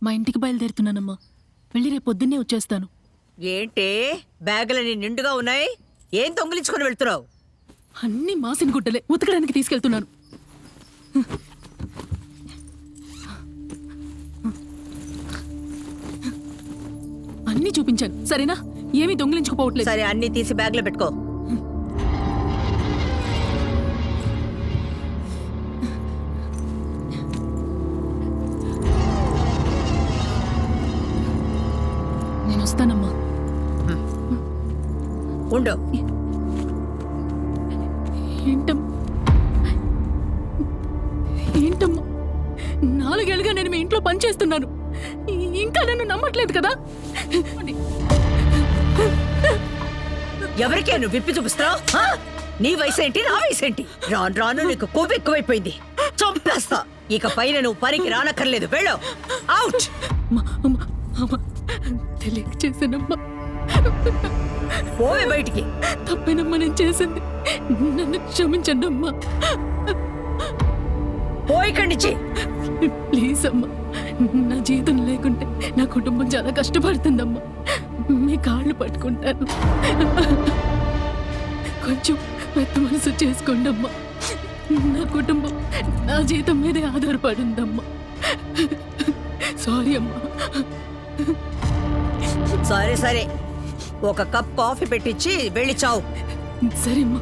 మా ఇంటికి బయలుదేరుతున్నానమ్మా. వెళ్ళి రేపు పొద్దున్నే వచ్చేస్తాను. ఏంటే బ్యాగులని నిండుగా ఉన్నాయి, ఏం దొంగిలించుకొని వెళ్తున్నావు? అన్ని మాసిన గుడ్డలే, ఉతకడానికి తీసుకెళ్తున్నాను. అన్నీ చూపించాను, సరేనా? ఏమీ దొంగిలించుకుపోవట్లేదు. సరే, అన్ని తీసి బ్యాగ్లో పెట్టుకో. నేను వస్తానమ్మా. ఉండు. ఏంటమ్మా, 4 ఏళ్ళుగా నేను మీ ఇంట్లో పనిచేస్తున్నాను, ఇంకా నన్ను నమ్మట్లేదు కదా? ఎవరికే నువ్వు విప్పి చూపిస్తావు? నీ వయసు ఏంటి, నా వయసు ఏంటి? రాను రాను నీకు కొవ్వు ఎక్కువైపోయింది, చంపేస్తా. ఇక పైన నువ్వు పనికి రానక్కర్లేదు, వెళ్ళు. అవుట్. తెలియక చేశానమ్మా, పోవే బయటికి. తప్పేనమ్మా నేను చేసింది, నన్ను క్షమించండి అమ్మా. పోయికండిచి. ప్లీజ్ అమ్మా, నా జీవితం లేకుంటే నా కుటుంబం చాలా కష్టపడుతుందమ్మా. మీ కాళ్ళు పట్టుకుంటాను, కొంచెం పెద్ద మనసు చేసుకోండి అమ్మా. నా కుటుంబం నా జీతం మీదే ఆధారపడిందమ్మా. సారీ అమ్మా. సరే సరే, ఒక కప్ కాఫీ పెట్టించి వెళ్ళి చావు. సరే అమ్మా.